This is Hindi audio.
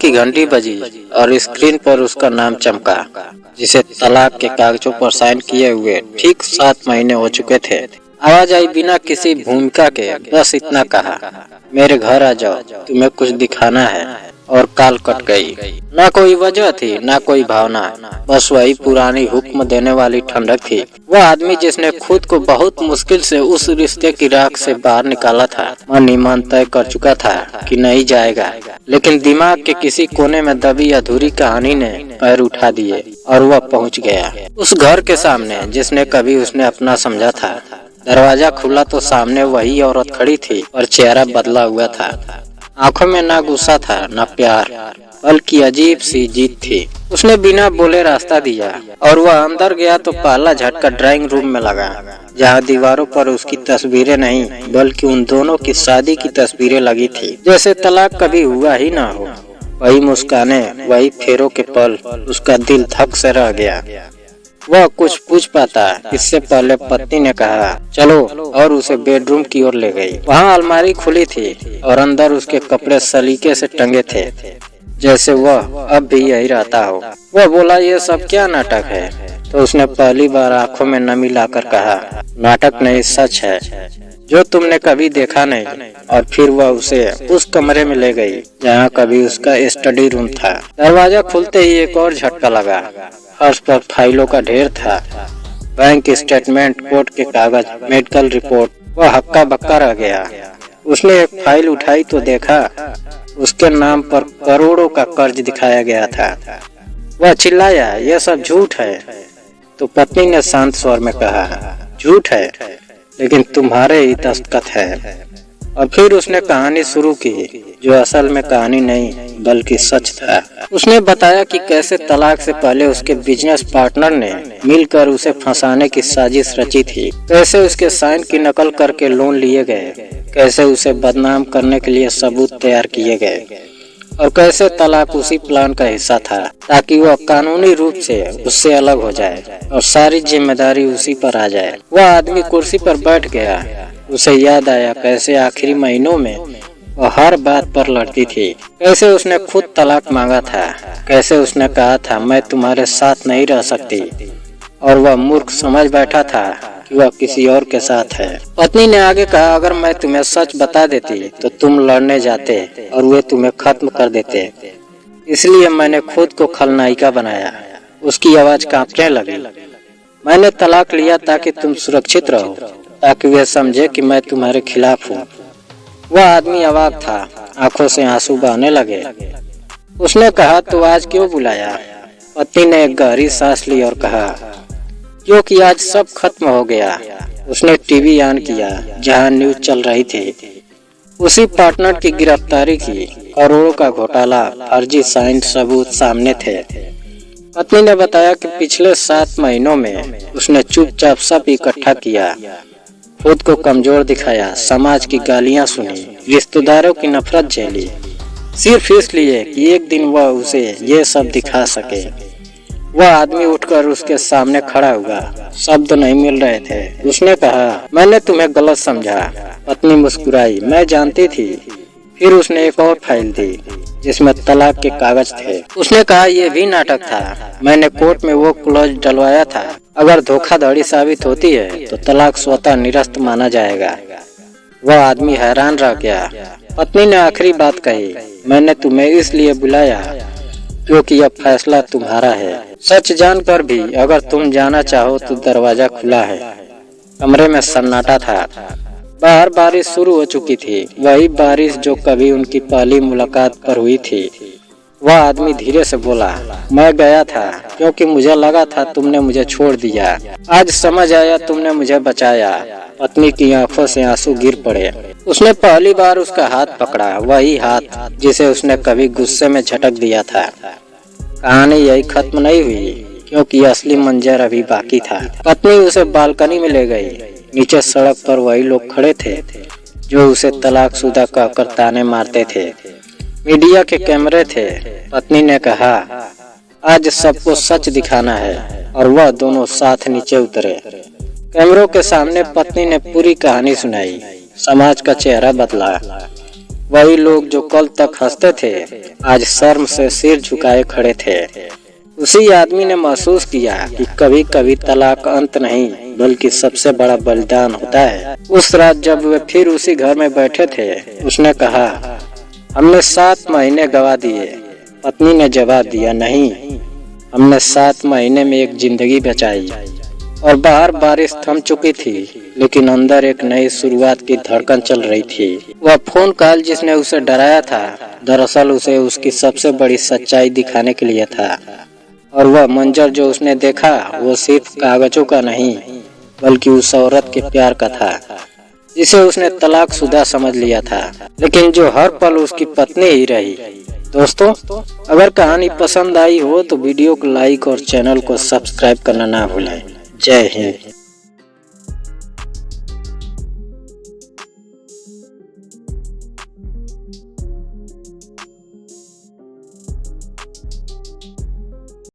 की घंटी बजी और स्क्रीन पर उसका नाम चमका, जिसे तलाक के कागजों पर साइन किए हुए ठीक 7 महीने हो चुके थे। आवाज आई बिना किसी भूमिका के, बस इतना कहा, मेरे घर आ जाओ, तुम्हें कुछ दिखाना है। और कॉल कट गई। ना कोई वजह थी, ना कोई भावना, बस वही पुरानी हुक्म देने वाली ठंडक थी। वह आदमी जिसने खुद को बहुत मुश्किल से उस रिश्ते की राख से बाहर निकाला था, मन ही मन तय कर चुका था कि नहीं जाएगा, लेकिन दिमाग के किसी कोने में दबी अधूरी कहानी ने पैर उठा दिए और वह पहुंच गया उस घर के सामने जिसने कभी उसने अपना समझा था। दरवाजा खुला तो सामने वही औरत खड़ी थी, और चेहरा बदला हुआ था। आंखों में ना गुस्सा था, ना प्यार, बल्कि अजीब सी जीत थी। उसने बिना बोले रास्ता दिया और वह अंदर गया तो पहला झटका ड्राइंग रूम में लगा, जहाँ दीवारों पर उसकी तस्वीरें नहीं बल्कि उन दोनों की शादी की तस्वीरें लगी थी, जैसे तलाक कभी हुआ ही ना हो। वही मुस्काने, वही फेरों के पल, उसका दिल धक से रह गया। वह कुछ पूछ पाता इससे पहले पत्नी ने कहा चलो, और उसे बेडरूम की ओर ले गई। वहाँ अलमारी खुली थी और अंदर उसके कपड़े सलीके से टंगे थे, जैसे वह अब भी यही रहता हो। वह बोला, ये सब क्या नाटक है? तो उसने पहली बार आंखों में नमी लाकर कहा, नाटक नहीं, सच है, जो तुमने कभी देखा नहीं। और फिर वह उसे उस कमरे में ले गई जहाँ कभी उसका स्टडी रूम था। दरवाजा खुलते ही एक और झटका लगा। फर्श पर फाइलों का ढेर था, बैंक स्टेटमेंट, कोर्ट के कागज, मेडिकल रिपोर्ट। वह हक्का बक्का रह गया। उसने एक फाइल उठाई तो देखा उसके नाम पर करोड़ों का कर्ज दिखाया गया था। वह चिल्लाया, यह सब झूठ है। तो पत्नी ने शांत स्वर में कहा, झूठ है, लेकिन तुम्हारे ही दस्तखत है। और फिर उसने कहानी शुरू की, जो असल में कहानी नहीं बल्कि सच था। उसने बताया कि कैसे तलाक से पहले उसके बिजनेस पार्टनर ने मिलकर उसे फंसाने की साजिश रची थी, कैसे उसके साइन की नकल करके लोन लिए गए, कैसे उसे बदनाम करने के लिए सबूत तैयार किए गए, और कैसे तलाक उसी प्लान का हिस्सा था ताकि वह कानूनी रूप से उससे अलग हो जाए और सारी जिम्मेदारी उसी पर आ जाए। वह आदमी कुर्सी पर बैठ गया। उसे याद आया कैसे आखिरी महीनों में वह हर बात पर लड़ती थी, कैसे उसने खुद तलाक मांगा था, कैसे उसने कहा था मैं तुम्हारे साथ नहीं रह सकती, और वह मूर्ख समझ बैठा था कि वह किसी और के साथ है। पत्नी ने आगे कहा, अगर मैं तुम्हें सच बता देती तो तुम लड़ने जाते और वे तुम्हें खत्म कर देते, इसलिए मैंने खुद को खलनायिका बनाया। उसकी आवाज कांपने लगी। मैंने तलाक लिया ताकि तुम सुरक्षित रहो, ताकि वे समझे कि मैं तुम्हारे खिलाफ हूँ। वह आदमी अवाक था, आंखों से आंसू बहने लगे। उसने कहा, तो आज क्यों बुलाया? पत्नी ने एक गहरी सांस ली और कहा, क्योंकि आज सब खत्म हो गया। उसने टीवी ऑन किया जहां न्यूज चल रही थी। उसी पार्टनर की गिरफ्तारी की, करोड़ों का घोटाला, फर्जी साइन सबूत सामने थे। पत्नी ने बताया कि पिछले 7 महीनों में उसने चुपचाप सब इकट्ठा किया, खुद को कमजोर दिखाया, समाज की गालियां सुनी, रिश्तेदारों की नफरत झेली, सिर्फ इसलिए कि एक दिन वह उसे ये सब दिखा सके। वह आदमी उठकर उसके सामने खड़ा हुआ। शब्द नहीं मिल रहे थे। उसने कहा, मैंने तुम्हें गलत समझा। पत्नी मुस्कुराई, मैं जानती थी। फिर उसने एक और फाइल दी जिसमें तलाक के कागज थे। उसने कहा, यह भी नाटक था, मैंने कोर्ट में वो क्लॉज डलवाया था, अगर धोखाधड़ी साबित होती है तो तलाक स्वतः निरस्त माना जाएगा। वह आदमी हैरान रह गया। पत्नी ने आखिरी बात कही, मैंने तुम्हें इसलिए बुलाया क्योंकि यह फैसला तुम्हारा है। सच जानकर भी अगर तुम जाना चाहो तो दरवाजा खुला है। कमरे में सन्नाटा था। बाहर बारिश शुरू हो चुकी थी, वही बारिश जो कभी उनकी पहली मुलाकात पर हुई थी। वह आदमी धीरे से बोला, मैं गया था क्योंकि मुझे लगा था तुमने मुझे छोड़ दिया। आज समझ आया तुमने मुझे बचाया। पत्नी की आंखों से आंसू गिर पड़े। उसने पहली बार उसका हाथ पकड़ा, वही हाथ जिसे उसने कभी गुस्से में झटक दिया था। कहानी यही खत्म नहीं हुई, क्योंकि असली मंजर अभी बाकी था। पत्नी उसे बालकनी में ले गई। नीचे सड़क पर वही लोग खड़े थे जो उसे तलाकशुदा कहकर ताने मारते थे। मीडिया के कैमरे थे। पत्नी ने कहा, आज सबको सच दिखाना है, और वह दोनों साथ नीचे उतरे। कैमरों के सामने पत्नी ने पूरी कहानी सुनाई। समाज का चेहरा बदला। वही लोग जो कल तक हंसते थे आज शर्म से सिर झुकाए खड़े थे। उसी आदमी ने महसूस किया कि कभी कभी तलाक अंत नहीं बल्कि सबसे बड़ा बलिदान होता है। उस रात जब वे फिर उसी घर में बैठे थे उसने कहा, हमने 7 महीने गवा दिए। पत्नी ने जवाब दिया, नहीं, हमने 7 महीने में एक जिंदगी बचाई। और बाहर बारिश थम चुकी थी लेकिन अंदर एक नई शुरुआत की धड़कन चल रही थी। वह फोन कॉल जिसने उसे डराया था दरअसल उसे उसकी सबसे बड़ी सच्चाई दिखाने के लिए था। और वह मंजर जो उसने देखा वो सिर्फ कागजों का नहीं बल्कि उस औरत के प्यार का था जिसे उसने तलाकशुदा समझ लिया था लेकिन जो हर पल उसकी पत्नी ही रही। दोस्तों, अगर कहानी पसंद आई हो तो वीडियो को लाइक और चैनल को सब्सक्राइब करना ना भूलें। जय हिंद।